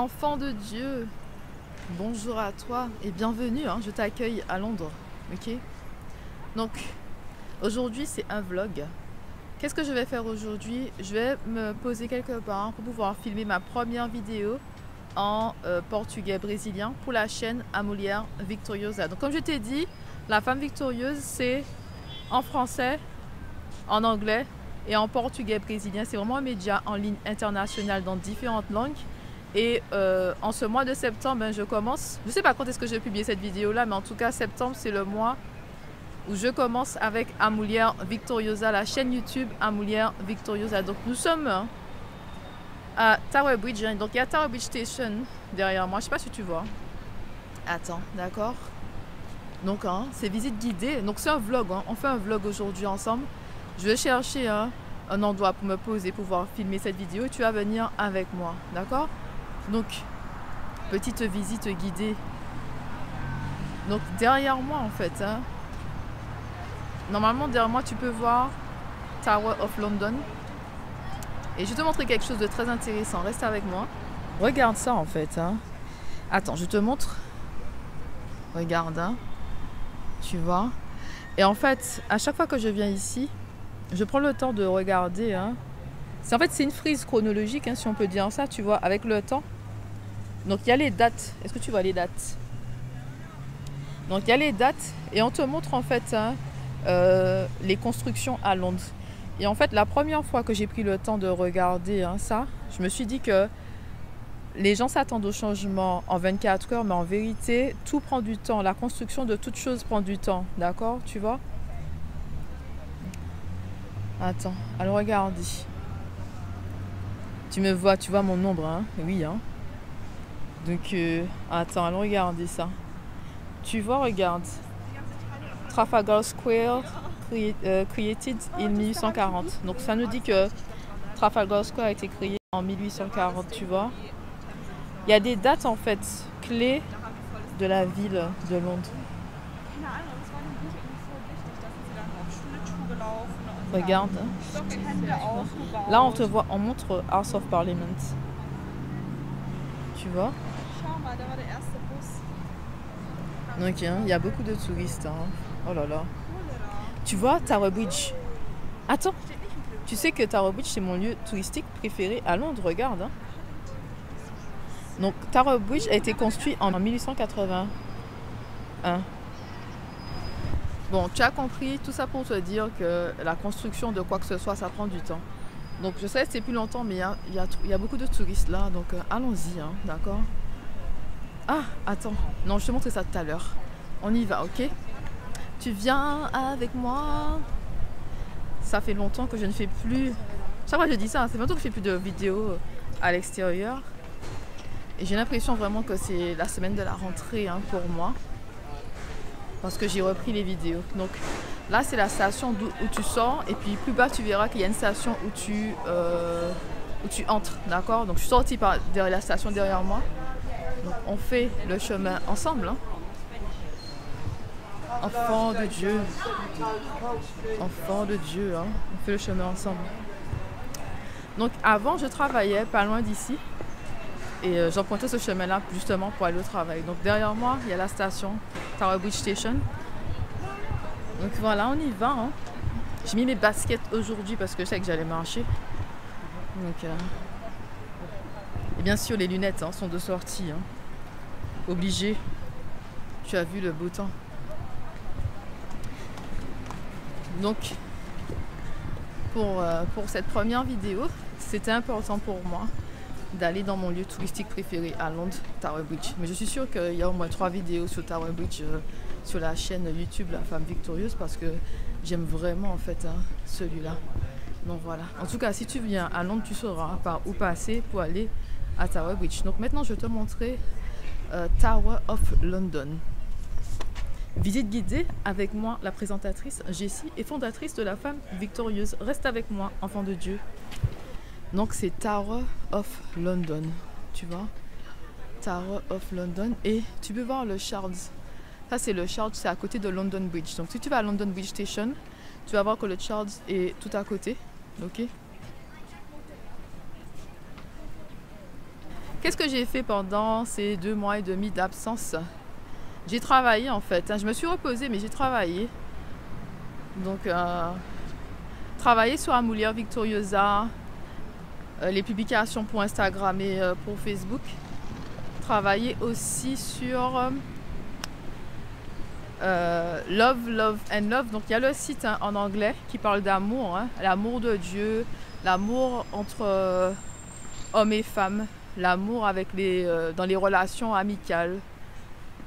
Enfant de Dieu, bonjour à toi et bienvenue, hein, je t'accueille à Londres, ok? Donc, aujourd'hui c'est un vlog. Qu'est-ce que je vais faire aujourd'hui? Je vais me poser quelque part pour pouvoir filmer ma première vidéo en portugais brésilien pour la chaîne A Mulher Victoriosa. Donc comme je t'ai dit, la femme victorieuse c'est en français, en anglais et en portugais brésilien. C'est vraiment un média en ligne international dans différentes langues. Et en ce mois de septembre, je commence, je ne sais pas quand est-ce que je vais publier cette vidéo là, mais en tout cas septembre c'est le mois où je commence avec A Mulher Victoriosa, la chaîne YouTube A Mulher Victoriosa. Donc nous sommes à Tower Bridge, hein. Donc il y a Tower Bridge Station derrière moi, je ne sais pas si tu vois. Attends, d'accord. Donc hein, c'est visite guidée, donc c'est un vlog, hein. On fait un vlog aujourd'hui ensemble. Je vais chercher un endroit pour me poser, pour pouvoir filmer cette vidéo et tu vas venir avec moi, d'accord? Donc, petite visite guidée. Donc derrière moi en fait, hein, normalement derrière moi tu peux voir Tower of London. Et je vais te montrer quelque chose de très intéressant, reste avec moi. Regarde ça en fait, hein. Attends, je te montre. Regarde, hein. Tu vois. Et en fait, à chaque fois que je viens ici, je prends le temps de regarder, hein. En fait, c'est une frise chronologique, hein, si on peut dire ça, tu vois, avec le temps. Donc il y a les dates. Est-ce que tu vois les dates? Donc il y a les dates et on te montre en fait, hein, les constructions à Londres. Et en fait, la première fois que j'ai pris le temps de regarder, hein, ça, je me suis dit que les gens s'attendent au changement en 24 heures, mais en vérité, tout prend du temps. La construction de toute chose prend du temps, d'accord? Tu vois? Attends, alors regarde. Tu me vois, tu vois mon ombre, hein? Oui, hein? Donc, attends, allons regarder ça. Tu vois, regarde. Trafalgar Square created in 1840. Donc, ça nous dit que Trafalgar Square a été créé en 1840, tu vois. Il y a des dates, en fait, clés de la ville de Londres. Regarde. Là, on te voit, on montre House of Parliament. Tu vois? Donc, hein, il y a beaucoup de touristes. Hein. Oh là là. Tu vois, Tower Bridge. Attends. Tu sais que Tower Bridge, c'est mon lieu touristique préféré à Londres. Regarde. Hein. Donc, Tower Bridge a été construit en 1881. Bon, tu as compris tout ça pour te dire que la construction de quoi que ce soit, ça prend du temps. Donc, je sais que c'est plus longtemps, mais il y a beaucoup de touristes là. Donc, allons-y, hein, d'accord? Ah, attends. Non, je te montrerai ça tout à l'heure. On y va, ok? Tu viens avec moi? Ça fait longtemps que je ne fais plus... Chaque fois que je dis ça, hein, c'est longtemps que je ne fais plus de vidéos à l'extérieur. Et j'ai l'impression vraiment que c'est la semaine de la rentrée, hein, pour moi. Parce que j'ai repris les vidéos. Donc là, c'est la station où tu sors. Et puis plus bas, tu verras qu'il y a une station où tu entres, d'accord? Donc je suis sortie derrière la station derrière moi. Donc on fait le chemin ensemble, hein. Enfant de Dieu. Enfant de Dieu, hein. On fait le chemin ensemble. Donc avant, je travaillais pas loin d'ici. Et j'empruntais ce chemin-là justement pour aller au travail. Donc derrière moi, il y a la station Tower Bridge Station. Donc voilà, on y va, hein. J'ai mis mes baskets aujourd'hui parce que je sais que j'allais marcher. Donc, et bien sûr, les lunettes, hein, sont de sortie, hein. Obligé. Tu as vu le beau temps. Donc, pour cette première vidéo, c'était important pour moi d'aller dans mon lieu touristique préféré à Londres, Tower Bridge. Mais je suis sûre qu'il y a au moins 3 vidéos sur Tower Bridge sur la chaîne YouTube La Femme Victorieuse parce que j'aime vraiment en fait, hein, celui-là. Donc voilà. En tout cas, si tu viens à Londres, tu sauras par où passer pour aller à Tower Bridge. Donc maintenant, je vais te montrer Tower of London. Visite guidée avec moi, la présentatrice Jessie et fondatrice de La Femme Victorieuse. Reste avec moi, enfant de Dieu. Donc c'est Tower of London, tu vois, Tower of London, et tu peux voir le Charles. Ça c'est le Charles, c'est à côté de London Bridge. Donc si tu vas à London Bridge Station, tu vas voir que le Charles est tout à côté, ok? qu'est-ce que j'ai fait pendant ces 2 mois et demi d'absence? J'ai travaillé en fait, hein. Je me suis reposée mais j'ai travaillé. Donc travailler sur Amoulière Victoriosa, les publications pour Instagram et pour Facebook. Travailler aussi sur Love, Love and Love. Donc il y a le site hein, en anglais qui parle d'amour, hein, l'amour de Dieu, l'amour entre hommes et femmes, l'amour avec dans les relations amicales,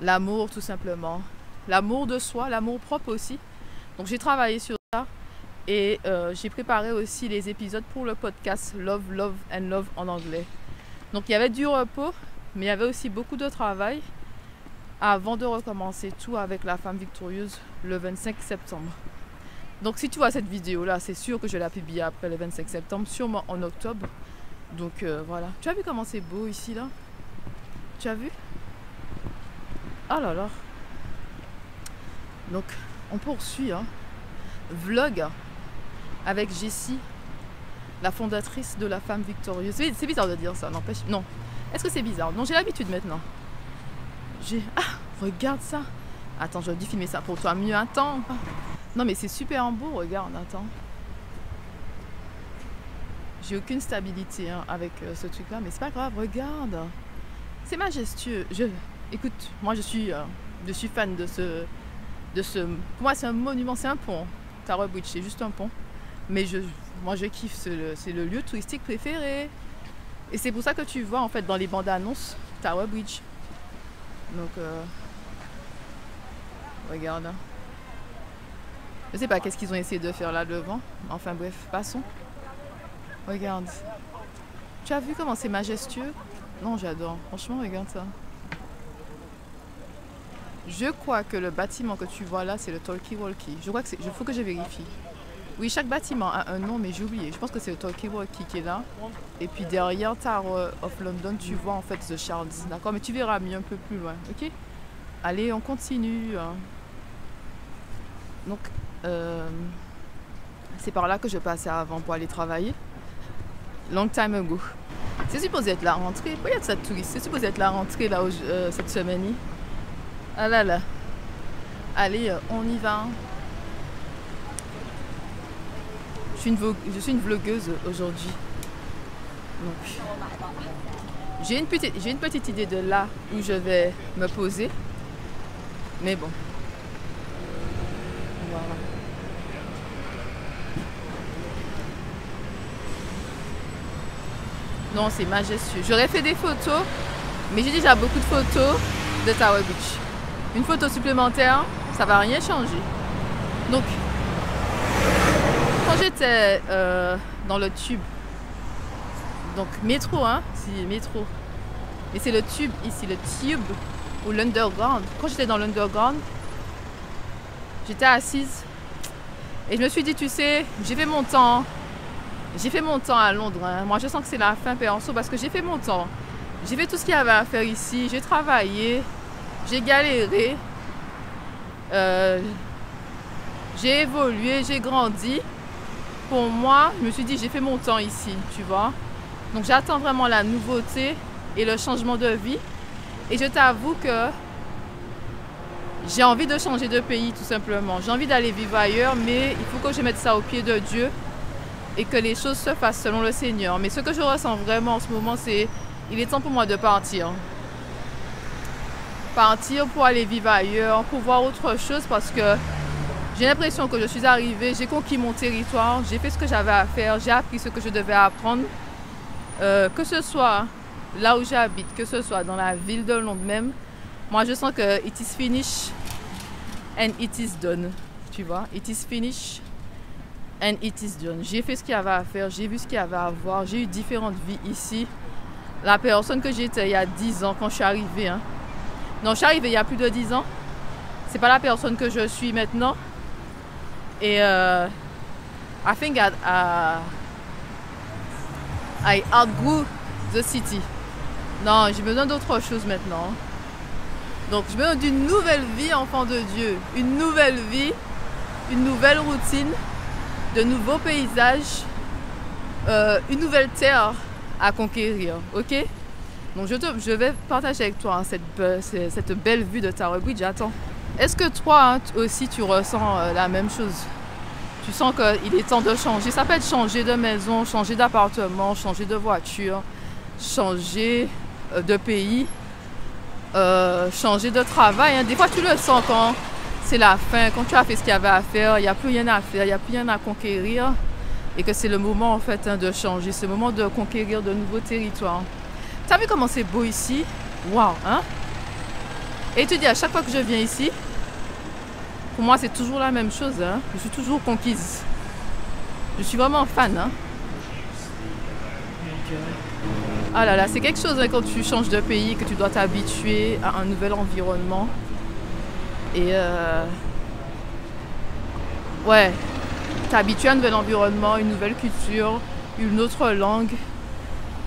l'amour tout simplement, l'amour de soi, l'amour propre aussi. Donc j'ai travaillé sur ça et j'ai préparé aussi les épisodes pour le podcast Love, Love and Love en anglais. Donc il y avait du repos, mais il y avait aussi beaucoup de travail avant de recommencer tout avec la femme victorieuse le 25 septembre. Donc si tu vois cette vidéo là, c'est sûr que je vais la publier après le 25 septembre, sûrement en octobre. Donc voilà. Tu as vu comment c'est beau ici là? Tu as vu? Oh là là. Donc on poursuit hein. Vlog avec Jessie, la fondatrice de la femme victorieuse. C'est bizarre de dire ça, n'empêche. Non. Est-ce que c'est bizarre? Non, j'ai l'habitude maintenant. Ah, regarde ça. Attends, j'aurais dû filmer ça pour toi mieux. Attends. Non, mais c'est super beau, regarde, attends. J'ai aucune stabilité hein, avec ce truc-là, mais c'est pas grave, regarde. C'est majestueux. Écoute, moi je suis fan de ce... Pour moi, c'est un monument, c'est un pont. Tower Bridge, c'est juste un pont. Mais moi, je kiffe, c'est le lieu touristique préféré. Et c'est pour ça que tu vois, en fait, dans les bandes annonces, Tower Bridge. Donc, regarde. Je sais pas qu'est-ce qu'ils ont essayé de faire là devant. Enfin bref, passons. Regarde. Tu as vu comment c'est majestueux? Non, j'adore. Franchement, regarde ça. Je crois que le bâtiment que tu vois là, c'est le Talkie-Walkie. Je crois que il faut que je vérifie. Oui, chaque bâtiment a un nom, mais j'ai oublié. Je pense que c'est le Talkie-Walkie qui est là. Et puis derrière Tower of London, tu vois en fait The Shards. D'accord? Mais tu verras mieux un peu plus loin. Ok? Allez, on continue. Donc, c'est par là que je passais avant pour aller travailler. Long time ago. C'est supposé être la rentrée. Pourquoi il y a de ça de touristes? C'est supposé être la rentrée là cette semaine. Ah là là. Allez, on y va. Je suis une vlogueuse aujourd'hui. Donc, j'ai une petite idée de là où je vais me poser. Mais bon. Voilà. Non, c'est majestueux. J'aurais fait des photos, mais j'ai déjà beaucoup de photos de Tower Beach. Une photo supplémentaire, ça va rien changer. Donc, quand j'étais dans le tube, donc métro, hein, c'est métro, mais c'est le tube ici, le tube ou l'underground. Quand j'étais dans l'underground, j'étais assise et je me suis dit, tu sais, j'ai fait mon temps à Londres. Hein. Moi, je sens que c'est la fin perso parce que j'ai fait mon temps. J'ai fait tout ce qu'il y avait à faire ici. J'ai travaillé, j'ai galéré, j'ai évolué, j'ai grandi. Pour moi, je me suis dit, j'ai fait mon temps ici, tu vois. Donc, j'attends vraiment la nouveauté et le changement de vie. Et je t'avoue que j'ai envie de changer de pays, tout simplement. J'ai envie d'aller vivre ailleurs, mais il faut que je mette ça au pied de Dieu et que les choses se fassent selon le Seigneur. Mais ce que je ressens vraiment en ce moment, c'est il est temps pour moi de partir. Partir pour aller vivre ailleurs, pour voir autre chose, parce que j'ai l'impression que je suis arrivée, j'ai conquis mon territoire, j'ai fait ce que j'avais à faire, j'ai appris ce que je devais apprendre. Que ce soit là où j'habite, que ce soit dans la ville de Londres même, moi je sens que it is finished and it is done. Tu vois, it is finished and it is done. J'ai fait ce qu'il y avait à faire, j'ai vu ce qu'il y avait à voir, j'ai eu différentes vies ici. La personne que j'étais il y a 10 ans quand je suis arrivée, hein. Non, je suis arrivée il y a plus de 10 ans. C'est pas la personne que je suis maintenant. Et I think I outgrew the city. Non, j'ai besoin d'autre chose maintenant. Donc, j'ai besoin d'une nouvelle vie, enfant de Dieu. Une nouvelle vie, une nouvelle routine, de nouveaux paysages, une nouvelle terre à conquérir. Ok? Donc je vais partager avec toi hein, cette belle vue de Tower Bridge. Attends, est-ce que toi hein, aussi tu ressens la même chose? Tu sens qu'il est temps de changer. Ça peut être changer de maison, changer d'appartement, changer de voiture, changer de pays, changer de travail. Hein. Des fois tu le sens quand c'est la fin, quand tu as fait ce qu'il y avait à faire, il n'y a plus rien à faire, il n'y a plus rien à conquérir. Et que c'est le moment en fait hein, de changer, c'est le moment de conquérir de nouveaux territoires. T'as vu comment c'est beau ici? Waouh, hein? Et tu dis à chaque fois que je viens ici, pour moi c'est toujours la même chose, hein? Je suis toujours conquise. Je suis vraiment fan, hein? Ah là là, c'est quelque chose hein, quand tu changes de pays, que tu dois t'habituer à un nouvel environnement. Et ouais, t'habituer à un nouvel environnement, une nouvelle culture, une autre langue.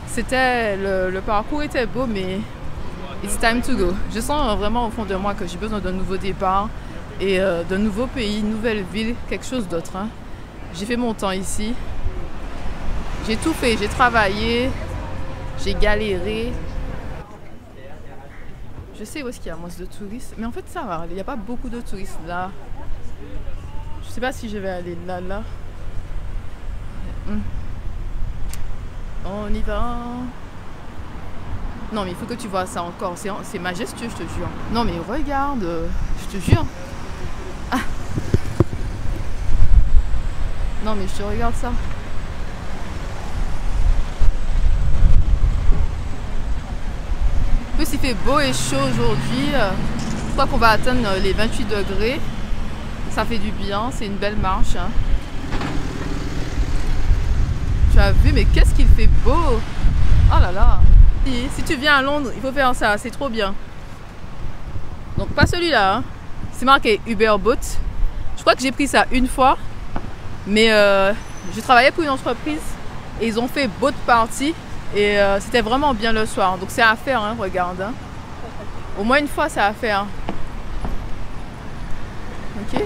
C'était le parcours était beau, mais it's time to go. Je sens vraiment au fond de moi que j'ai besoin d'un nouveau départ et d'un nouveau pays, une nouvelle ville, quelque chose d'autre. Hein. J'ai fait mon temps ici. J'ai tout fait, j'ai travaillé, j'ai galéré. Je sais où est-ce qu'il y a moins de touristes, mais en fait ça va, il n'y a pas beaucoup de touristes là. Je sais pas si je vais aller là. On y va. Non mais il faut que tu vois ça encore, c'est majestueux je te jure. Non mais regarde, je te jure. Ah. Non mais je te regarde ça. En plus il fait beau et chaud aujourd'hui. Je crois qu'on va atteindre les 28 degrés. Ça fait du bien, c'est une belle marche. Hein. Tu as vu, mais qu'est-ce qu'il fait beau! Oh là là! Si tu viens à Londres, il faut faire ça, c'est trop bien. Donc pas celui-là, hein. C'est marqué Uber Boat. Je crois que j'ai pris ça une fois, mais je travaillais pour une entreprise et ils ont fait boat party et c'était vraiment bien le soir. Donc c'est à faire, hein, regarde. Hein. Au moins une fois, c'est à faire. Ok?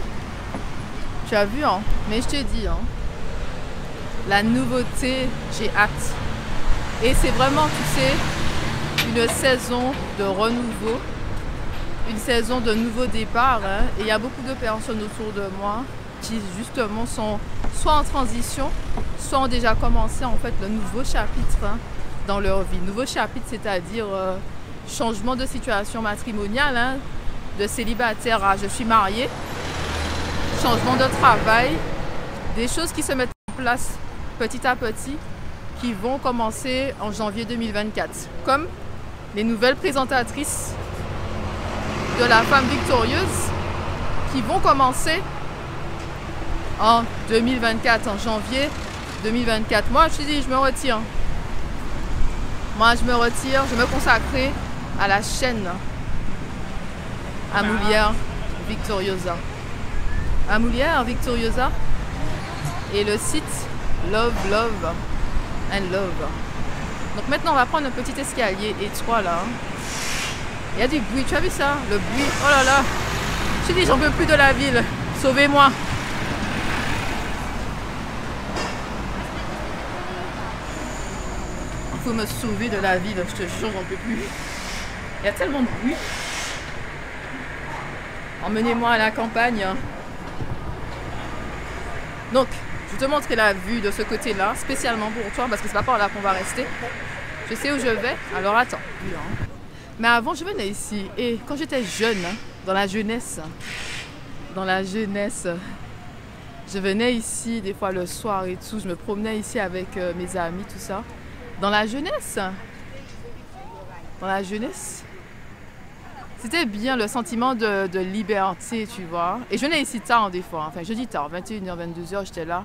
Tu as vu, hein? Mais je te dis, hein. La nouveauté, j'ai hâte. Et c'est vraiment, tu sais, une saison de renouveau, une saison de nouveau départ. Hein. Et il y a beaucoup de personnes autour de moi qui justement sont soit en transition, soit ont déjà commencé en fait le nouveau chapitre hein, dans leur vie. Nouveau chapitre, c'est-à-dire changement de situation matrimoniale, hein, de célibataire à je suis mariée, changement de travail, des choses qui se mettent en place petit à petit, qui vont commencer en janvier 2024. Comme les nouvelles présentatrices de la femme victorieuse qui vont commencer en 2024, en janvier 2024. Moi, je te dis, je me retire. Moi, je me retire, je vais me consacrer à la chaîne Amoulière Victoriosa. Amoulière Victoriosa et le site Love and Love. Donc maintenant on va prendre un petit escalier étroit là. Il y a du bruit, tu as vu ça? Le bruit, oh là là. Je dis j'en peux plus de la ville. Sauvez-moi. Il faut me sauver de la ville, je te jure j'en peux plus. Il y a tellement de bruit. Emmenez-moi à la campagne. Donc je vais te montrer la vue de ce côté-là, spécialement pour toi, parce que c'est pas par là qu'on va rester. Je sais où je vais, alors attends. Mais avant, je venais ici, et quand j'étais jeune, dans la jeunesse, je venais ici des fois le soir et tout, je me promenais ici avec mes amis, tout ça. Dans la jeunesse, c'était bien le sentiment de liberté, tu vois. Et je venais ici tard des fois, enfin je dis tard, 21h, 22h, j'étais là.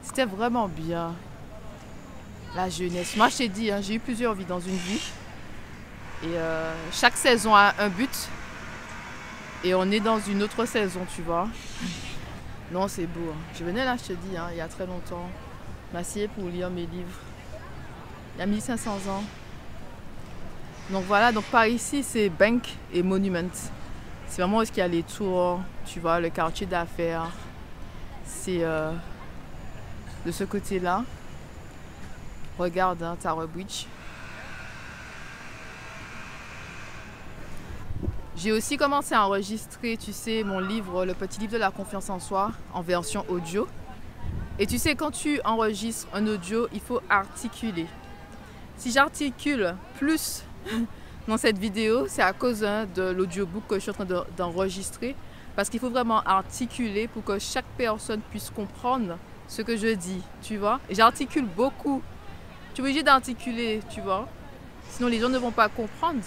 C'était vraiment bien. La jeunesse. Moi, je t'ai dit, hein, j'ai eu plusieurs vies dans une vie. Et chaque saison a un but. Et on est dans une autre saison, tu vois. Non, c'est beau. Hein. Je venais là, je te dis, hein, il y a très longtemps. M'assieds pour lire mes livres. Il y a 1500 ans. Donc voilà, donc par ici, c'est Bank et Monument. C'est vraiment où il y a les tours, tu vois, le quartier d'affaires. C'est de ce côté-là. Regarde, hein, Tower Bridge. J'ai aussi commencé à enregistrer, tu sais, mon livre, le petit livre de la confiance en soi, en version audio. Et tu sais, quand tu enregistres un audio, il faut articuler. Si j'articule plus dans cette vidéo, c'est à cause de l'audiobook que je suis en train d'enregistrer. Parce qu'il faut vraiment articuler pour que chaque personne puisse comprendre ce que je dis, tu vois. Et j'articule beaucoup. Tu es obligé d'articuler, tu vois. Sinon, les gens ne vont pas comprendre.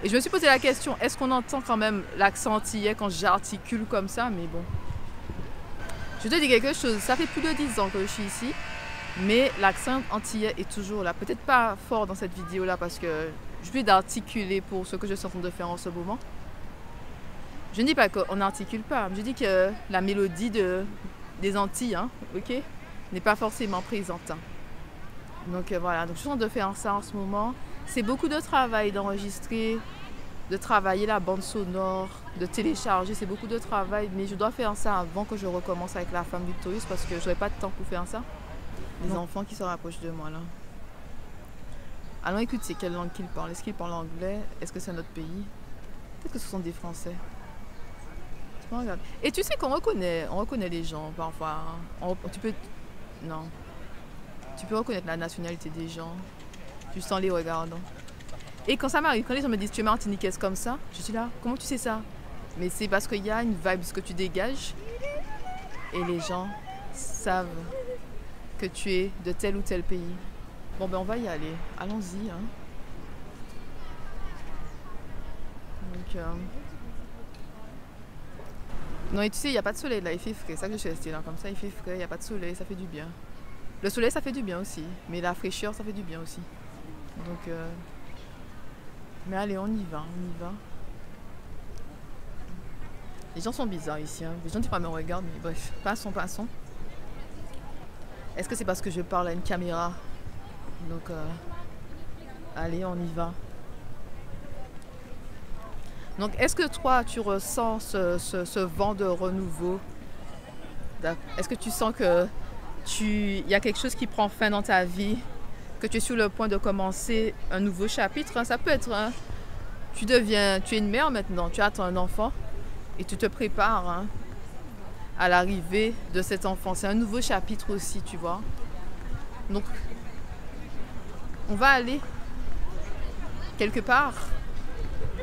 Et je me suis posé la question, est-ce qu'on entend quand même l'accent antillais quand j'articule comme ça? Mais bon. Je te dis quelque chose, ça fait plus de 10 ans que je suis ici, mais l'accent antillais est toujours là. Peut-être pas fort dans cette vidéo-là parce que je vais d'articuler pour ce que je suis en train de faire en ce moment. Je ne dis pas qu'on n'articule pas, je dis que la mélodie des Antilles, hein, ok, n'est pas forcément présente. Donc voilà, donc je suis en train de faire ça en ce moment. C'est beaucoup de travail d'enregistrer, de travailler la bande sonore, de télécharger, c'est beaucoup de travail. Mais je dois faire ça avant que je recommence avec la femme victorieuse parce que je n'aurai pas de temps pour faire ça. Les enfants qui se rapprochent de moi là. Allons écouter quelle langue qu'ils parlent. Est-ce qu'ils parlent anglais? Est-ce que c'est notre pays? Peut-être que ce sont des Français. Et tu sais qu'on reconnaît les gens parfois. Tu peux... Non. Tu peux reconnaître la nationalité des gens juste en les regardant. Et quand ça m'arrive, quand les gens me disent tu es martiniquaise comme ça, je suis là, comment tu sais ça? Mais c'est parce qu'il y a une vibe que tu dégages et les gens savent que tu es de tel ou tel pays. Bon ben on va y aller, allons-y. Hein. Donc, non et tu sais, il n'y a pas de soleil là, il fait frais, c'est ça que je suis restée là, comme ça il fait frais, il n'y a pas de soleil, ça fait du bien. Le soleil ça fait du bien aussi, mais la fraîcheur ça fait du bien aussi. Donc, mais allez, on y va, on y va. Les gens sont bizarres ici, hein. Les gens qui me regardent, mais bref, passons, passons. Est-ce que c'est parce que je parle à une caméra? Donc, allez, on y va. Donc, est-ce que toi, tu ressens ce vent de renouveau? Est-ce que tu sens que il y a quelque chose qui prend fin dans ta vie? Que tu es sur le point de commencer un nouveau chapitre? Hein? Ça peut être, hein, tu es une mère maintenant, tu attends un enfant et tu te prépares hein, à l'arrivée de cet enfant. C'est un nouveau chapitre aussi, tu vois. Donc, on va aller quelque part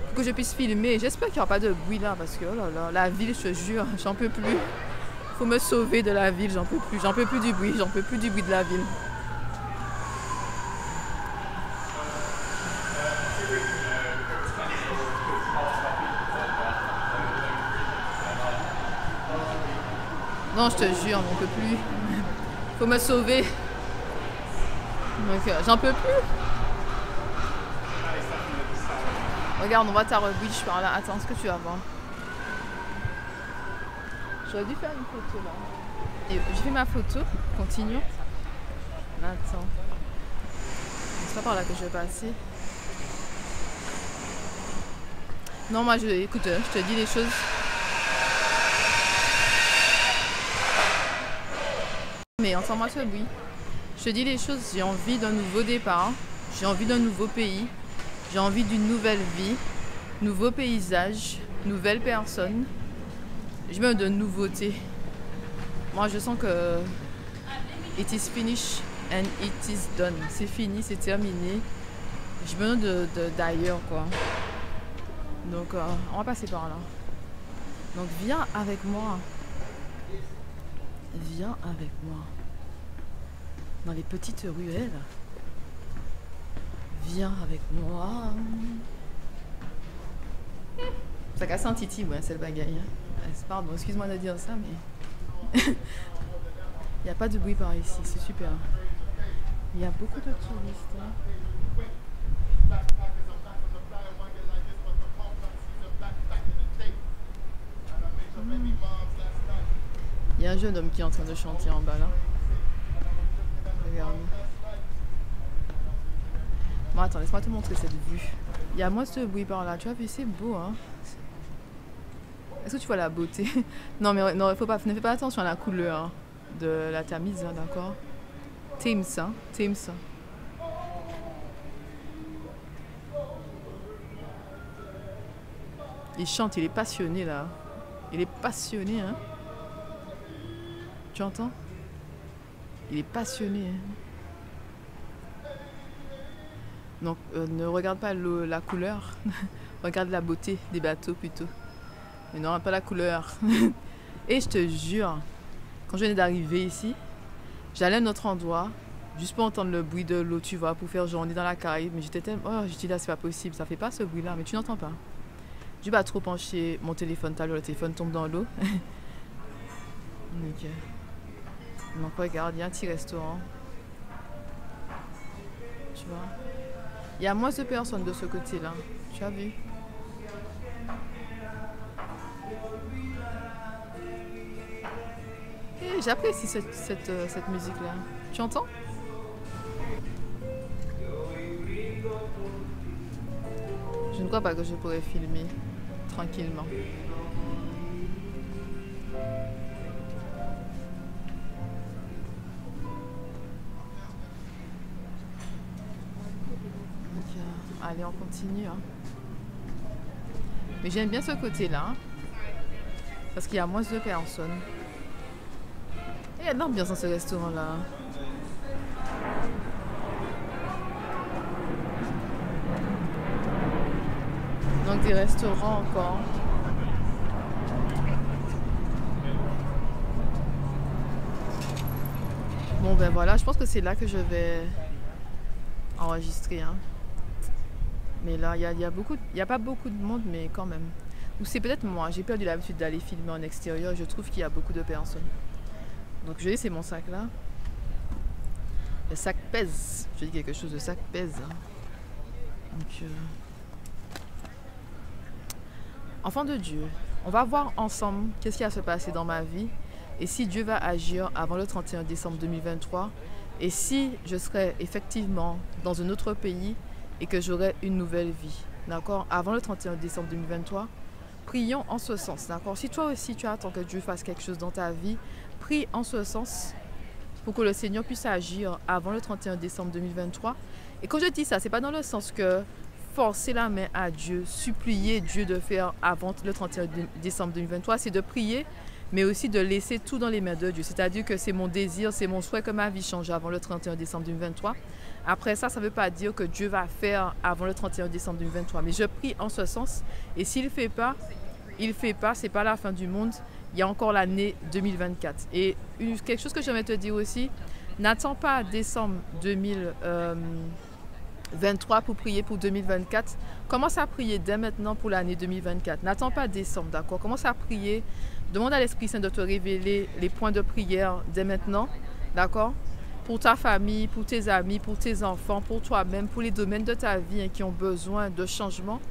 pour que je puisse filmer. J'espère qu'il n'y aura pas de bruit là parce que oh là là, la ville, je te jure, j'en peux plus. Faut me sauver de la ville, j'en peux plus. J'en peux plus du bruit, j'en peux plus du bruit de la ville. Non, je te jure, on peut plus. Faut me sauver. Donc, j'en peux plus. Regarde, on voit Tara Beach par là. Attends, ce que tu vas voir. J'aurais dû faire une photo là. Et j'ai fait ma photo. Continuons. Attends. C'est pas par là que je vais passer. Non, moi, écoute, je te dis les choses. Mais entends-moi ce bruit. Je te dis les choses, j'ai envie d'un nouveau départ, j'ai envie d'un nouveau pays, j'ai envie d'une nouvelle vie, nouveau paysage, nouvelle personne. J'ai besoin de nouveautés. Moi je sens que it is finished and it is done. C'est fini, c'est terminé. J'ai besoin d'ailleurs quoi. Donc on va passer par là. Donc viens avec moi. Viens avec moi. Dans les petites ruelles. Viens avec moi. Ça casse un titi, ouais, c'est le bagaille. Pardon, excuse-moi de dire ça, mais... Il n'y a pas de bruit par ici, c'est super. Il y a beaucoup de touristes. Hein. Il y a un jeune homme qui est en train de chanter en bas là. Regarde. Bon attends, laisse-moi te montrer cette vue. Il y a moins de bruit par là, tu vois, puis c'est beau hein. Est-ce que tu vois la beauté? Non mais non, faut pas, ne fais pas attention à la couleur de la Tamise, hein, d'accord? Thames, hein, Thames. Il chante, il est passionné là. Il est passionné, hein. Tu entends? Il est passionné, hein. Donc ne regarde pas la couleur, regarde la beauté des bateaux plutôt. Mais non, pas la couleur. Et je te jure, quand je venais d'arriver ici, j'allais à un autre endroit, juste pour entendre le bruit de l'eau, tu vois, pour faire genre on est dans la Caraïbe. Mais j'étais tellement... Oh, je dis là, c'est pas possible, ça fait pas ce bruit-là, mais tu n'entends pas. J'ai pas trop penché mon téléphone, tout à l'heure, le téléphone tombe dans l'eau. Ok. Donc regarde, il y a un petit restaurant. Tu vois. Il y a moins de personnes de ce côté-là. Tu as vu? Et j'apprécie cette musique-là. Tu entends? Je ne crois pas que je pourrais filmer tranquillement. Allez, on continue. Hein. Mais j'aime bien ce côté-là. Hein, parce qu'il y a moins de personnes. Et il y a de l'ambiance dans ce restaurant-là. Donc des restaurants encore. Bon ben voilà, je pense que c'est là que je vais enregistrer. Hein. Mais là, il y a pas beaucoup de monde, mais quand même. Ou c'est peut-être moi, j'ai perdu l'habitude d'aller filmer en extérieur. Je trouve qu'il y a beaucoup de personnes. Donc je vais laisser mon sac là. Le sac pèse. Je dis quelque chose, le sac pèse. Hein. Donc, enfant de Dieu, on va voir ensemble qu'est-ce qui va se passer dans ma vie. Et si Dieu va agir avant le 31 décembre 2023. Et si je serai effectivement dans un autre pays et que j'aurai une nouvelle vie, d'accord, avant le 31 décembre 2023, prions en ce sens, d'accord. Si toi aussi tu attends que Dieu fasse quelque chose dans ta vie, prie en ce sens pour que le Seigneur puisse agir avant le 31 décembre 2023. Et quand je dis ça, c'est pas dans le sens que forcer la main à Dieu, supplier Dieu de faire avant le 31 décembre 2023, c'est de prier, mais aussi de laisser tout dans les mains de Dieu. C'est-à-dire que c'est mon désir, c'est mon souhait que ma vie change avant le 31 décembre 2023. Après ça, ça ne veut pas dire que Dieu va faire avant le 31 décembre 2023. Mais je prie en ce sens. Et s'il ne fait pas, il ne fait pas, ce n'est pas la fin du monde. Il y a encore l'année 2024. Et quelque chose que j'aimerais te dire aussi, n'attends pas décembre 2023 pour prier pour 2024. Commence à prier dès maintenant pour l'année 2024. N'attends pas décembre, d'accord? Commence à prier. Demande à l'Esprit Saint de te révéler les points de prière dès maintenant, d'accord? Pour ta famille, pour tes amis, pour tes enfants, pour toi-même, pour les domaines de ta vie hein, qui ont besoin de changement.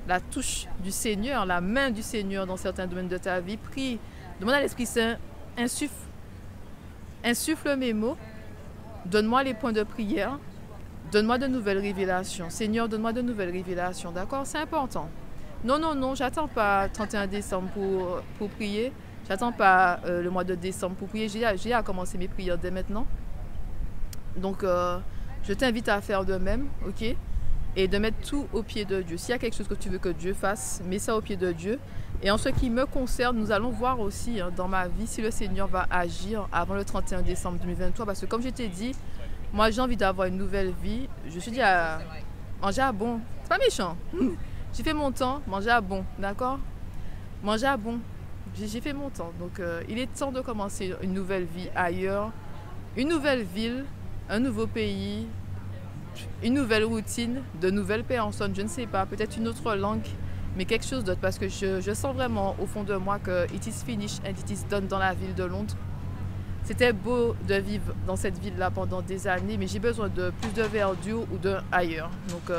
La touche du Seigneur, la main du Seigneur dans certains domaines de ta vie. Prie, demande à l'Esprit Saint, insuffle mes mots, donne-moi les points de prière, donne-moi de nouvelles révélations. Seigneur, donne-moi de nouvelles révélations, d'accord? C'est important. Non, non, non, j'attends pas 31 décembre pour prier. J'attends pas le mois de décembre pour prier. J'ai à commencer mes prières dès maintenant. Donc, je t'invite à faire de même, ok? Et de mettre tout au pied de Dieu. S'il y a quelque chose que tu veux que Dieu fasse, mets ça au pied de Dieu. Et en ce qui me concerne, nous allons voir aussi hein, dans ma vie si le Seigneur va agir avant le 31 décembre 2023. Parce que comme je t'ai dit, moi j'ai envie d'avoir une nouvelle vie. Je suis dit à manger à bon. C'est pas méchant. J'ai fait mon temps, manger à bon, d'accord? Manger à bon. J'ai fait mon temps. Donc il est temps de commencer une nouvelle vie ailleurs. Une nouvelle ville, un nouveau pays, une nouvelle routine, de nouvelles personnes, je ne sais pas, peut-être une autre langue, mais quelque chose d'autre. Parce que je sens vraiment au fond de moi que it is finished and it is done dans la ville de Londres. C'était beau de vivre dans cette ville-là pendant des années, mais j'ai besoin de plus de verdure ou de ailleurs. Donc,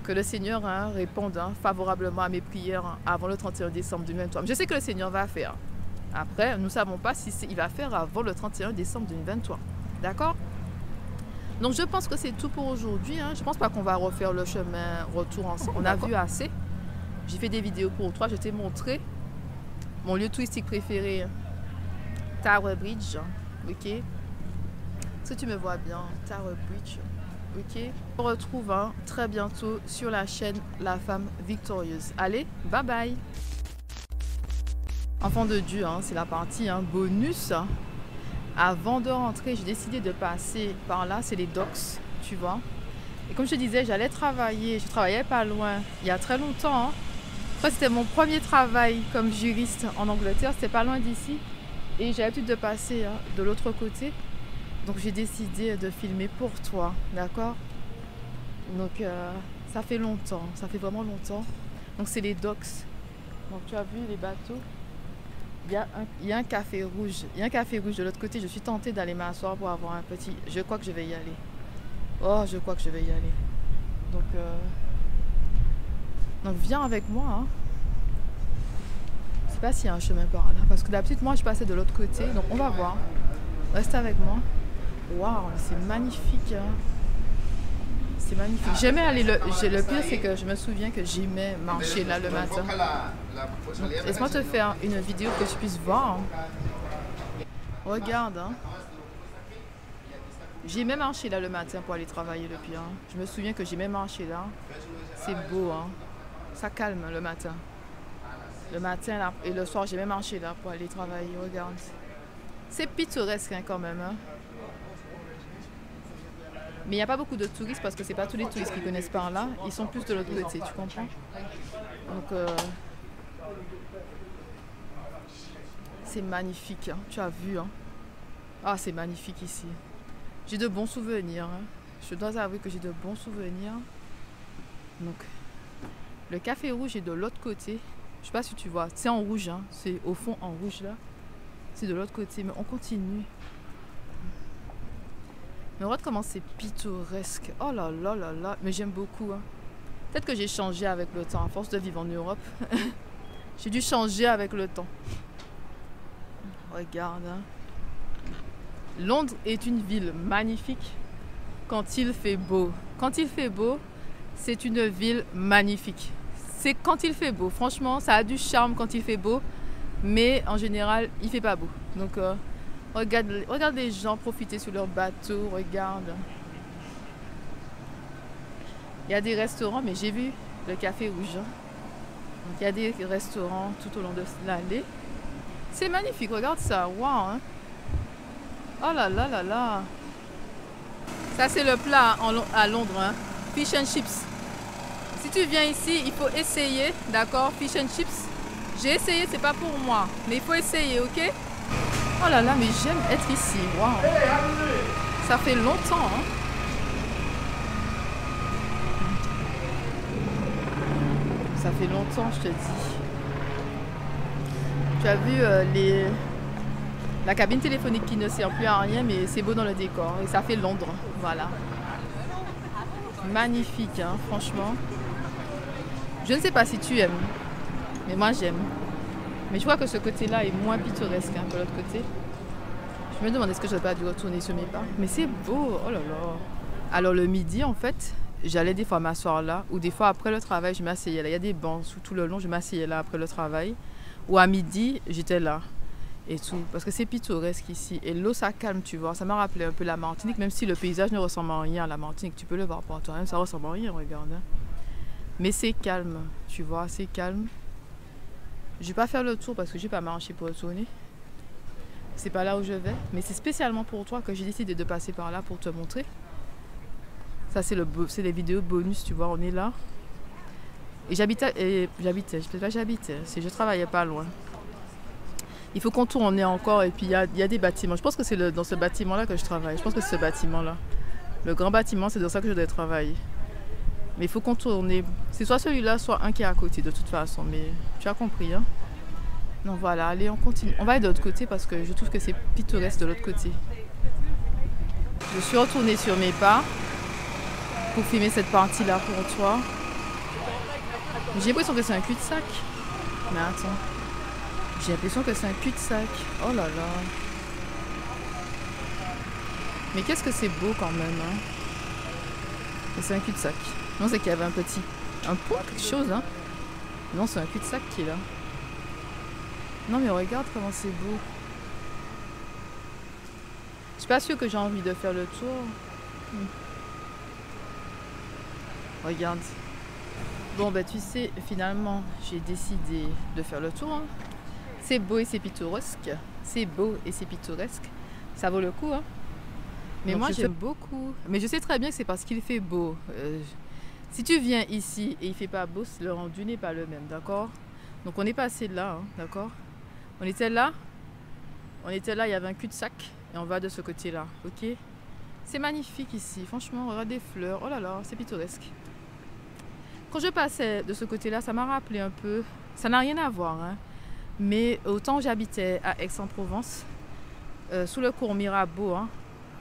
que le Seigneur hein, réponde hein, favorablement à mes prières hein, avant le 31 décembre 2023. Je sais que le Seigneur va faire. Après, nous ne savons pas si il va faire avant le 31 décembre 2023. D'accord? Donc, je pense que c'est tout pour aujourd'hui. Hein. Je ne pense pas qu'on va refaire le chemin retour ensemble. On a vu assez. J'ai fait des vidéos pour toi. Je t'ai montré mon lieu touristique préféré, Tower Bridge. Ok? Est-ce que tu me vois bien? Tower Bridge. Ok, on se retrouve hein, très bientôt sur la chaîne La Femme Victorieuse. Allez, bye bye. Enfant de Dieu, hein, c'est la partie hein, bonus. Avant de rentrer, j'ai décidé de passer par là, c'est les docks, tu vois. Et comme je te disais, j'allais travailler, je travaillais pas loin, il y a très longtemps. Hein. Après, c'était mon premier travail comme juriste en Angleterre, c'était pas loin d'ici. Et j'ai l'habitude de passer hein, de l'autre côté. Donc j'ai décidé de filmer pour toi, d'accord? Donc ça fait longtemps, ça fait vraiment longtemps. Donc c'est les docks. Donc tu as vu les bateaux. Il y a un café rouge. Il y a un café rouge de l'autre côté. Je suis tentée d'aller m'asseoir pour avoir un petit... Je crois que je vais y aller. Oh, je crois que je vais y aller. Donc viens avec moi. Hein. Je sais pas s'il y a un chemin par là. Parce que d'habitude, moi, je passais de l'autre côté. Donc on va voir. Reste avec moi. Waouh, c'est magnifique. Hein. C'est magnifique. J'aimais aller... Le pire, c'est que je me souviens que j'aimais marcher là le matin. Laisse-moi te faire une vidéo que tu puisses voir. Hein. Regarde. Hein. J'aimais marcher là le matin pour aller travailler le pire. Hein. Je me souviens que j'aimais marcher là. C'est beau. Hein. Ça calme le matin. Le matin là, et le soir, j'aimais marcher là pour aller travailler. Regarde. C'est pittoresque hein, quand même. Hein. Mais il n'y a pas beaucoup de touristes parce que c'est pas tous les touristes qui connaissent par là. Ils sont plus de l'autre côté, tu comprends? Donc, c'est magnifique. Hein. Tu as vu. Hein. Ah, c'est magnifique ici. J'ai de bons souvenirs. Hein. Je dois avouer que j'ai de bons souvenirs. Donc, le café rouge est de l'autre côté. Je sais pas si tu vois. C'est en rouge. Hein. C'est au fond en rouge là. C'est de l'autre côté. Mais on continue. Mais regarde comment c'est pittoresque. Oh là là là là. Mais j'aime beaucoup. Hein. Peut-être que j'ai changé avec le temps. À force de vivre en Europe. J'ai dû changer avec le temps. Regarde. Hein. Londres est une ville magnifique quand il fait beau. Quand il fait beau, c'est une ville magnifique. C'est quand il fait beau. Franchement, ça a du charme quand il fait beau. Mais en général, il fait pas beau. Donc... regarde les gens profiter sur leur bateau, regarde. Il y a des restaurants, mais j'ai vu le café rouge. Donc il y a des restaurants tout au long de l'allée. C'est magnifique, regarde ça, waouh. Hein. Oh là là là là. Ça c'est le plat à Londres, hein. Fish and chips. Si tu viens ici, il faut essayer, d'accord, fish and chips. J'ai essayé, c'est pas pour moi, mais il faut essayer, ok? Oh là là, mais j'aime être ici. Waouh. Ça fait longtemps. Hein. Ça fait longtemps, je te dis. Tu as vu la cabine téléphonique qui ne sert plus à rien, mais c'est beau dans le décor. Et ça fait Londres. Voilà. Magnifique, hein, franchement. Je ne sais pas si tu aimes, mais moi j'aime. Mais je vois que ce côté-là est moins pittoresque hein, que l'autre côté. Je me demande est-ce que je n'aurais pas dû retourner sur mes pas. Mais c'est beau, oh là là. Alors le midi, en fait, j'allais des fois m'asseoir là. Ou des fois après le travail, je m'asseyais là. Il y a des bancs tout le long, je m'asseyais là après le travail. Ou à midi, j'étais là. Et tout. Parce que c'est pittoresque ici. Et l'eau, ça calme, tu vois. Ça m'a rappelé un peu la Martinique. Même si le paysage ne ressemble à rien à la Martinique. Tu peux le voir par toi-même, ça ressemble à rien, regarde. Hein. Mais c'est calme, tu vois, c'est calme. Je ne vais pas faire le tour parce que je n'ai pas marché pour retourner. C'est pas là où je vais. Mais c'est spécialement pour toi que j'ai décidé de passer par là pour te montrer. Ça, c'est les vidéos bonus, tu vois. On est là. Et j'habitais, je travaillais pas loin. Il faut qu'on tourne encore et puis il y a des bâtiments. Je pense que c'est dans ce bâtiment-là que je travaille. Je pense que c'est ce bâtiment-là. Le grand bâtiment, c'est dans ça que je dois travailler. Mais il faut contourner. C'est soit celui-là, soit un qui est à côté de toute façon. Mais tu as compris, hein? Donc voilà, allez, on continue. On va aller de l'autre côté parce que je trouve que c'est pittoresque de l'autre côté. Je suis retournée sur mes pas pour filmer cette partie-là pour toi. J'ai l'impression que c'est un cul-de-sac. Mais attends. J'ai l'impression que c'est un cul-de-sac. Oh là là. Mais qu'est-ce que c'est beau quand même, hein? Et c'est un cul-de-sac. Non, c'est qu'il y avait un pont, quelque chose, hein. Non, c'est un cul-de-sac qui est là. Non, mais regarde comment c'est beau. Je suis pas sûre que j'ai envie de faire le tour. Regarde. Bon, ben tu sais, finalement, j'ai décidé de faire le tour. Hein. C'est beau et c'est pittoresque. C'est beau et c'est pittoresque. Ça vaut le coup. Hein. Mais donc moi, j'aime beaucoup. Mais je sais très bien que c'est parce qu'il fait beau. Si tu viens ici et il fait pas beau, le rendu n'est pas le même, d'accord? Donc on est passé là, hein, d'accord? On était là, il y avait un cul-de-sac et on va de ce côté-là, ok? C'est magnifique ici, franchement, regarde des fleurs, oh là là, c'est pittoresque. Quand je passais de ce côté-là, ça m'a rappelé un peu, ça n'a rien à voir, hein, mais au temps où j'habitais à Aix-en-Provence, sous le cours Mirabeau, hein,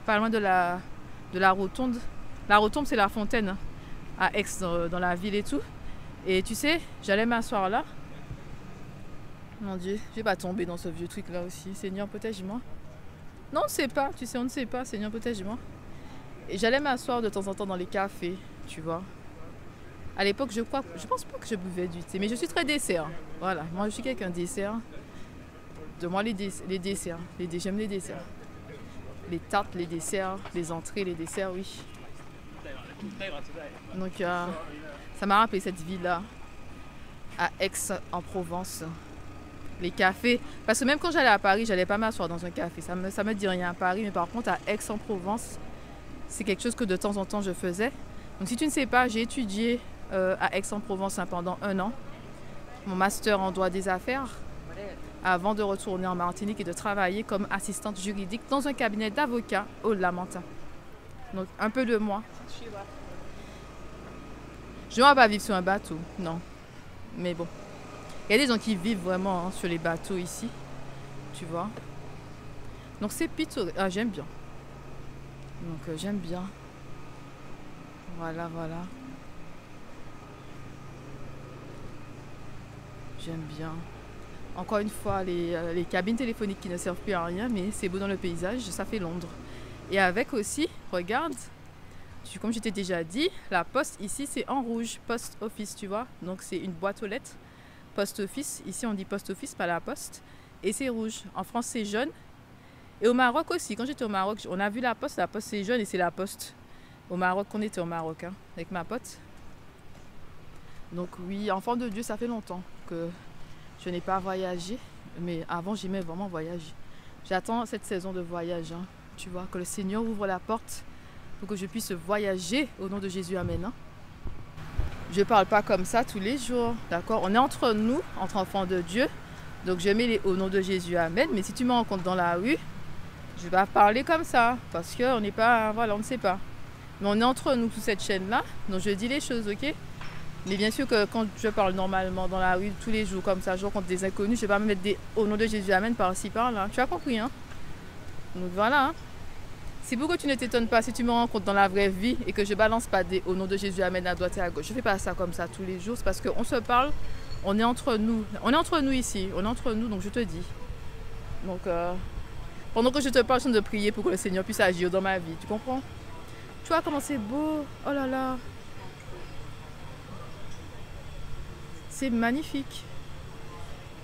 pas loin de la rotonde. La rotonde, c'est la fontaine, hein, à Aix, dans la ville et tout. Et tu sais, j'allais m'asseoir là. Mon Dieu, je vais pas tomber dans ce vieux truc là aussi. Seigneur, protège-moi. Non, on ne sait pas, tu sais, on ne sait pas. Seigneur, protège-moi. Et j'allais m'asseoir de temps en temps dans les cafés, tu vois. À l'époque, je pense pas que je buvais du thé, mais je suis très dessert. Voilà, moi je suis quelqu'un dessert. De moi les desserts. J'aime les desserts. Les tartes, les desserts, les entrées, les desserts, oui. Donc ça m'a rappelé cette ville-là, à Aix-en-Provence. Les cafés, parce que même quand j'allais à Paris, j'allais pas m'asseoir dans un café. Ça me dit rien à Paris, mais par contre à Aix-en-Provence, c'est quelque chose que de temps en temps je faisais. Donc si tu ne sais pas, j'ai étudié à Aix-en-Provence pendant 1 an, mon master en droit des affaires, avant de retourner en Martinique et de travailler comme assistante juridique dans un cabinet d'avocats au Lamentin. Donc un peu de moi. Je ne vais pas vivre sur un bateau, non. Mais bon. Il y a des gens qui vivent vraiment, hein, sur les bateaux ici. Tu vois. Donc c'est pittoresque. Ah, j'aime bien. Donc j'aime bien. Voilà, voilà. J'aime bien. Encore une fois, les cabines téléphoniques qui ne servent plus à rien, mais c'est beau dans le paysage, ça fait Londres. Et avec aussi, regarde, comme je t'ai déjà dit, la poste ici c'est en rouge, post office, tu vois. Donc c'est une boîte aux lettres, post office. Ici on dit post office, pas la poste. Et c'est rouge. En France c'est jaune. Et au Maroc aussi, quand j'étais au Maroc, on a vu la poste c'est jaune et c'est la poste. Au Maroc, on était au Maroc, hein, avec ma pote. Donc oui, enfant de Dieu, ça fait longtemps que je n'ai pas voyagé. Mais avant, j'aimais vraiment voyager. J'attends cette saison de voyage, hein, tu vois, que le Seigneur ouvre la porte pour que je puisse voyager au nom de Jésus, amen. Hein. Je ne parle pas comme ça tous les jours, d'accord? On est entre nous, entre enfants de Dieu. Donc je mets les au nom de Jésus, amen. Mais si tu me rencontres dans la rue, je ne vais pas parler comme ça. Parce qu'on n'est pas, voilà, on ne sait pas. Mais on est entre nous sous cette chaîne-là. Donc je dis les choses, ok? Mais bien sûr que quand je parle normalement dans la rue, tous les jours comme ça, je rencontre des inconnus, je ne vais pas me mettre des au nom de Jésus, amen, par-ci, par-là. Tu as compris, hein? Donc voilà, hein. C'est pour que tu ne t'étonnes pas si tu me rencontres dans la vraie vie et que je balance pas des au nom de Jésus, amen, à droite et à gauche. Je ne fais pas ça comme ça tous les jours. C'est parce qu'on se parle, on est entre nous. On est entre nous ici. On est entre nous, donc je te dis. Donc, pendant que je te parle, je suis en train de prier pour que le Seigneur puisse agir dans ma vie. Tu comprends? Tu vois comment c'est beau? Oh là là! C'est magnifique.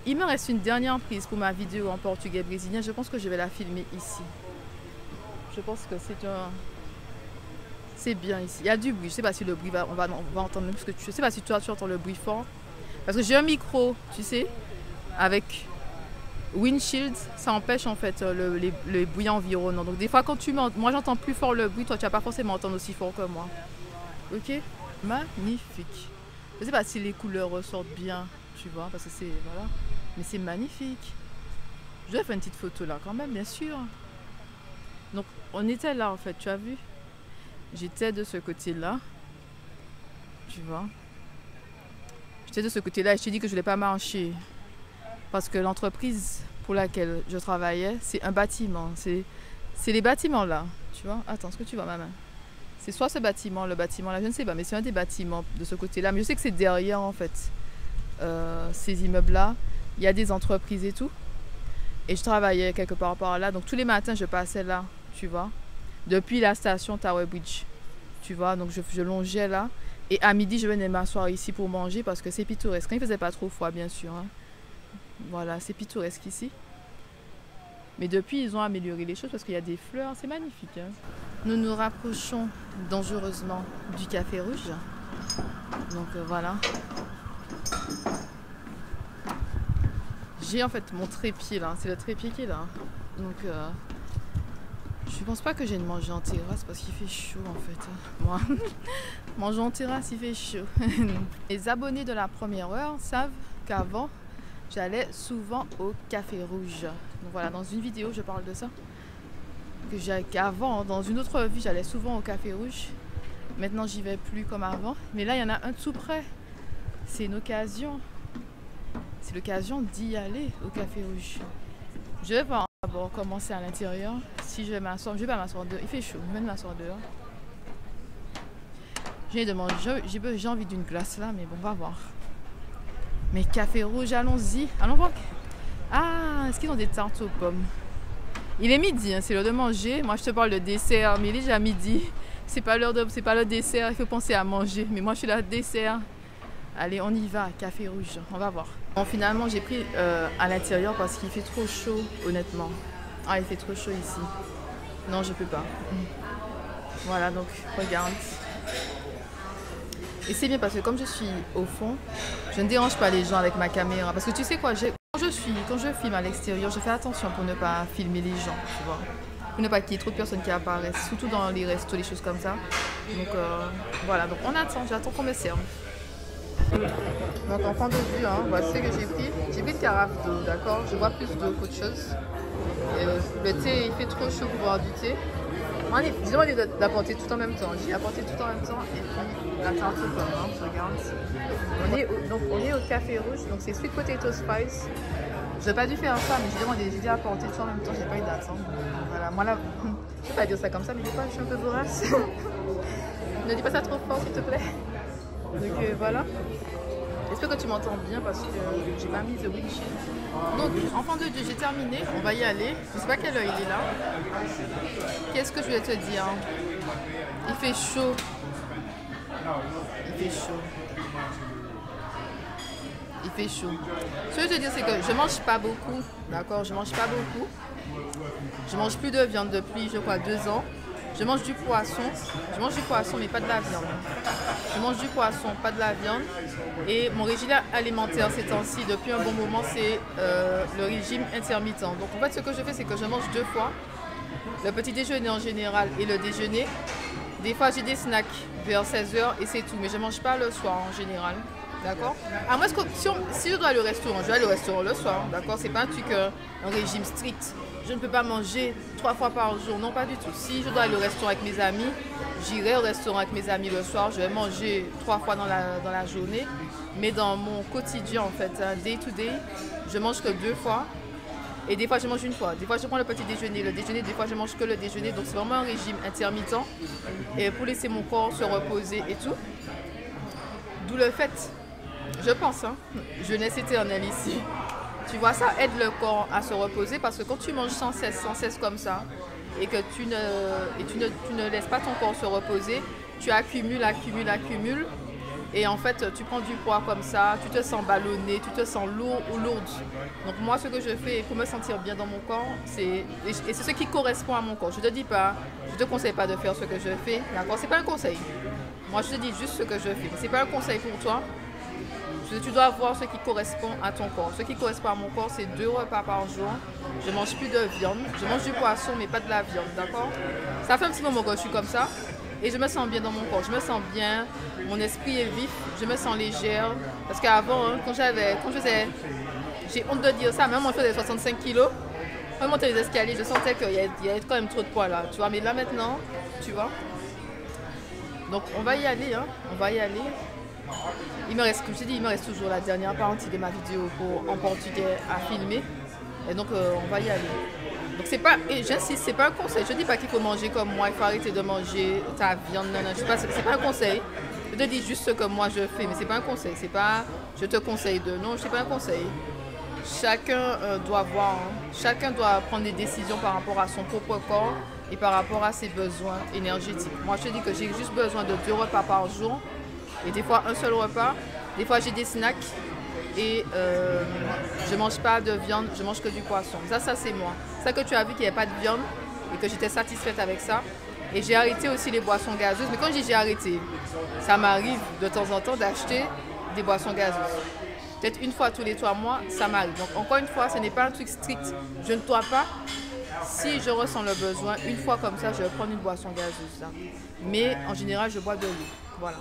Il me reste une dernière prise pour ma vidéo en portugais brésilien. Je pense que je vais la filmer ici. Je pense que c'est bien ici. Il y a du bruit. Je ne sais pas si le bruit on va entendre même ce que tu... Je ne sais pas si toi tu entends le bruit fort. Parce que j'ai un micro, tu sais, avec windshield. Ça empêche en fait les bruits environnants. Donc des fois quand tu m'entends, moi j'entends plus fort le bruit. Toi tu vas pas forcément entendre aussi fort que moi. Ok? Magnifique. Je ne sais pas si les couleurs ressortent bien, tu vois, parce que c'est... Voilà. Mais c'est magnifique. Je vais faire une petite photo là quand même, bien sûr. Donc, on était là en fait, tu as vu? J'étais de ce côté-là. Tu vois? J'étais de ce côté-là et je t'ai dit que je ne voulais pas marcher. Parce que l'entreprise pour laquelle je travaillais, c'est un bâtiment. C'est les bâtiments là, tu vois? Attends, est-ce que tu vois ma main? C'est soit ce bâtiment, le bâtiment là, je ne sais pas, mais c'est un des bâtiments de ce côté-là. Mais je sais que c'est derrière en fait, ces immeubles-là. Il y a des entreprises et tout. Et je travaillais quelque part par là. Donc tous les matins, je passais là, tu vois. Depuis la station Tower Bridge, tu vois. Donc je longeais là. Et à midi, je venais m'asseoir ici pour manger parce que c'est pittoresque. Quand il ne faisait pas trop froid, bien sûr. Hein. Voilà, c'est pittoresque ici. Mais depuis, ils ont amélioré les choses parce qu'il y a des fleurs. C'est magnifique. Hein. Nous nous rapprochons dangereusement du Café Rouge. Donc voilà. J'ai en fait mon trépied là, c'est le trépied qui est là. Donc je pense pas que j'ai de manger en terrasse parce qu'il fait chaud en fait. Moi, manger en terrasse il fait chaud. Les abonnés de la première heure savent qu'avant j'allais souvent au Café Rouge. Donc voilà, dans une vidéo je parle de ça. Qu'avant, dans une autre vie, j'allais souvent au Café Rouge. Maintenant j'y vais plus comme avant. Mais là il y en a un tout près. C'est une occasion. C'est l'occasion d'y aller au Café Rouge. Je vais voir d'abord commencer à l'intérieur. Si je vais m'asseoir, je vais m'asseoir dehors. Il fait chaud, je vais m'asseoir dehors. J'ai envie d'une glace là, mais bon, on va voir. Mais Café Rouge, allons-y. Allons voir. Ah, est-ce qu'ils ont des tartes aux pommes? Il est midi, hein, c'est l'heure de manger. Moi, je te parle de dessert, mais il est déjà midi. C'est pas l'heure c'est pas le dessert, il faut penser à manger. Mais moi, je suis là, dessert. Allez, on y va, Café Rouge, on va voir. Bon, finalement, j'ai pris à l'intérieur parce qu'il fait trop chaud, honnêtement. Ah, il fait trop chaud ici. Non, je peux pas. Voilà, donc, regarde. Et c'est bien parce que comme je suis au fond, je ne dérange pas les gens avec ma caméra. Parce que tu sais quoi, quand je filme à l'extérieur, je fais attention pour ne pas filmer les gens, tu vois. Pour ne pas qu'il y ait trop de personnes qui apparaissent, surtout dans les restos, les choses comme ça. Donc, voilà, donc on attend, j'attends qu'on me serve. Donc en fin de vue, hein, voici ce que j'ai pris. J'ai pris une carafe d'eau, d'accord? Je bois plus d'eau qu'autre chose. Le thé, il fait trop chaud pour boire du thé. Moi, j'ai demandé d'apporter tout en même temps. J'ai apporté tout en même temps et puis la tarte aux pommes, hein, je regarde. On est au Café Rouge, donc c'est Sweet Potato Spice. Je n'ai pas dû faire ça, mais j'ai dû apporter tout en même temps, j'ai pas eu d'attente. Voilà, moi là, je vais pas dire ça comme ça, mais je suis un peu vorace. Ne dis pas ça trop fort, s'il te plaît. Donc voilà. J'espère que tu m'entends bien parce que j'ai pas mis de windshield. Donc, enfant de Dieu, j'ai terminé. On va y aller. Je sais pas quelle heure il est là. Qu'est-ce que je voulais te dire? Il fait chaud. Il fait chaud. Il fait chaud. Ce que je veux te dire, c'est que je mange pas beaucoup. D'accord? Je mange pas beaucoup. Je mange plus de viande depuis, je crois, 2 ans. Je mange du poisson. Je mange du poisson, mais pas de la viande. Je mange du poisson, pas de la viande. Et mon régime alimentaire ces temps-ci, depuis un bon moment, c'est le régime intermittent. Donc en fait, ce que je fais, c'est que je mange 2 fois. Le petit déjeuner en général et le déjeuner. Des fois, j'ai des snacks vers 16h et c'est tout. Mais je ne mange pas le soir en général. D'accord? À moins que si je dois aller au restaurant, je vais aller au restaurant le soir. D'accord? C'est pas un truc, un régime strict. Je ne peux pas manger 3 fois par jour. Non, pas du tout. Si je dois aller au restaurant avec mes amis, j'irai au restaurant avec mes amis le soir. Je vais manger 3 fois dans la journée. Mais dans mon quotidien, en fait, day to day, je mange que 2 fois. Et des fois, je mange 1 fois. Des fois, je prends le petit déjeuner. Le déjeuner, des fois, je mange que le déjeuner. Donc, c'est vraiment un régime intermittent. Et pour laisser mon corps se reposer et tout. D'où le fait, je pense, hein, jeunesse éternelle ici. Tu vois, ça aide le corps à se reposer parce que quand tu manges sans cesse comme ça et que tu ne laisses pas ton corps se reposer, tu accumules. Et en fait, tu prends du poids comme ça, tu te sens ballonné, tu te sens lourd ou lourde. Donc moi, ce que je fais pour me sentir bien dans mon corps, et c'est ce qui correspond à mon corps. Je ne te dis pas, je ne te conseille pas de faire ce que je fais, d'accord? Ce n'est pas un conseil. Moi, je te dis juste ce que je fais. Ce n'est pas un conseil pour toi. Tu dois voir ce qui correspond à ton corps. Ce qui correspond à mon corps, c'est 2 repas par jour. Je ne mange plus de viande. Je mange du poisson, mais pas de la viande, d'accord? Ça fait un petit moment que je suis comme ça. Et je me sens bien dans mon corps. Je me sens bien. Mon esprit est vif. Je me sens légère. Parce qu'avant, hein, j'ai honte de dire ça, même quand je faisais 65 kilos, quand je montais les escaliers, je sentais qu'il y avait quand même trop de poids là. Tu vois, mais là maintenant, tu vois. Donc on va y aller, hein. On va y aller. Il me reste, comme je te dis, il me reste toujours la dernière partie de ma vidéo en portugais à filmer. Et donc, on va y aller. Donc, c'est pas, et j'insiste, c'est pas un conseil. Je ne dis pas qu'il faut manger comme moi, il faut arrêter de manger ta viande. Non, c'est pas un conseil. Je te dis juste ce que moi je fais, mais c'est pas un conseil. C'est pas, je te conseille de. Non, c'est pas un conseil. Chacun doit voir, hein. Chacun doit prendre des décisions par rapport à son propre corps et par rapport à ses besoins énergétiques. Moi, je te dis que j'ai juste besoin de 2 repas par jour. Et des fois, un seul repas. Des fois, j'ai des snacks. Et je ne mange pas de viande, je mange que du poisson. Ça c'est moi. Ça que tu as vu qu'il n'y avait pas de viande et que j'étais satisfaite avec ça. Et j'ai arrêté aussi les boissons gazeuses. Mais quand je dis j'ai arrêté, ça m'arrive de temps en temps d'acheter des boissons gazeuses. Peut-être une fois tous les 3 mois, ça m'arrive. Donc encore une fois, ce n'est pas un truc strict. Je ne dois pas. Si je ressens le besoin, une fois comme ça, je vais prendre une boisson gazeuse. Là. Mais en général, je bois de l'eau. Voilà.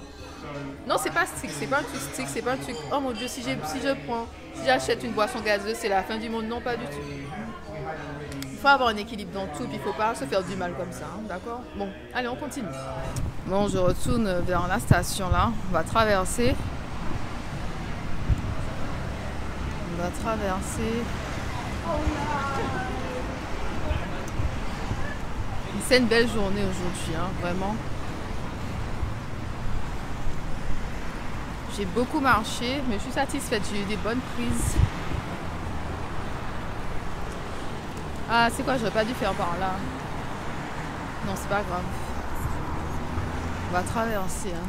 Non, c'est pas strict, c'est pas un truc strict, c'est pas un truc. Oh mon Dieu, si j'achète une boisson gazeuse, c'est la fin du monde. Non, pas du tout. Il faut avoir un équilibre dans tout, puis il faut pas se faire du mal comme ça, hein, d'accord? Bon, allez, on continue. Bon, je retourne vers la station là. On va traverser. C'est une belle journée aujourd'hui, hein, vraiment. J'ai beaucoup marché, mais je suis satisfaite. J'ai eu des bonnes prises. Ah, c'est quoi? J'aurais pas dû faire par là. Non, c'est pas grave. On va traverser. Hein.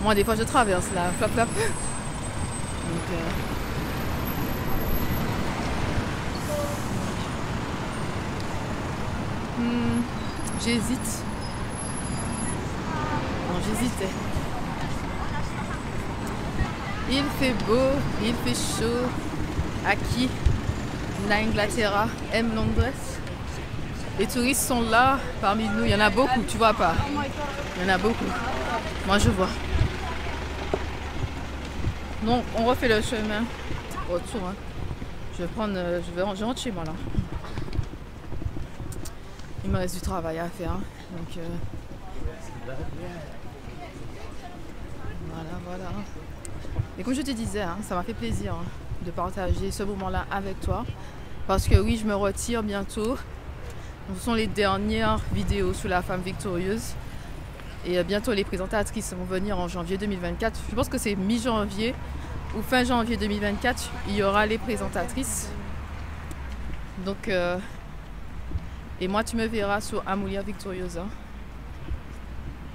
Moi, des fois, je traverse là. Flap, flap. Donc, j'hésite. Non, j'hésitais. Il fait beau, il fait chaud. Aquí, l'Angleterre aime Londres. Les touristes sont là parmi nous. Il y en a beaucoup, tu vois pas? Il y en a beaucoup. Moi, je vois. Donc, on refait le chemin. Retour. Hein. Je rentre chez moi là. Il me reste du travail à faire. Donc, voilà. Et comme je te disais, hein, ça m'a fait plaisir hein, de partager ce moment-là avec toi. Parce que oui, je me retire bientôt. Ce sont les dernières vidéos sur la femme victorieuse. Et bientôt, les présentatrices vont venir en janvier 2024. Je pense que c'est mi-janvier ou fin janvier 2024. Il y aura les présentatrices. Donc, et moi, tu me verras sur A Mulher Victoriosa.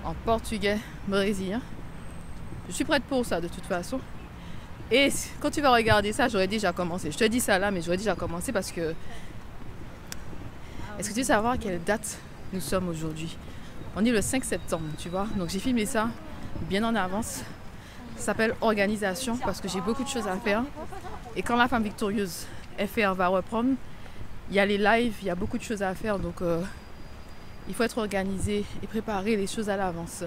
En portugais brésilien. Je suis prête pour ça de toute façon. Et quand tu vas regarder ça, j'aurais déjà commencé. Je te dis ça là, mais j'aurais déjà commencé parce que... Est-ce que tu veux savoir à quelle date nous sommes aujourd'hui? On est le 5 septembre, tu vois. Donc j'ai filmé ça bien en avance. Ça s'appelle organisation parce que j'ai beaucoup de choses à faire. Et quand la femme victorieuse FR va reprendre, il y a les lives, il y a beaucoup de choses à faire. Donc il faut être organisé et préparer les choses à l'avance.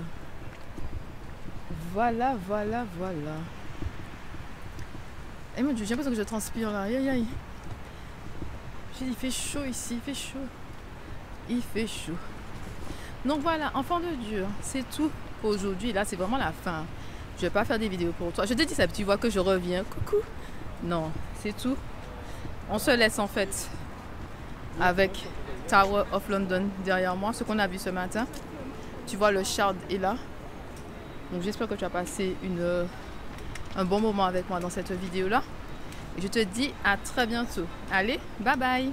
Voilà. Eh mon Dieu, j'ai l'impression que je transpire là. Aïe. Il fait chaud ici, il fait chaud. Donc voilà, enfant de Dieu, c'est tout pour aujourd'hui. Là, c'est vraiment la fin. Je vais pas faire des vidéos pour toi. Je te dis ça, tu vois que je reviens. Coucou. Non, c'est tout. On se laisse en fait avec Tower of London derrière moi, ce qu'on a vu ce matin. Tu vois, le Shard est là. Donc j'espère que tu as passé un bon moment avec moi dans cette vidéo-là. Et je te dis à très bientôt. Allez, bye bye.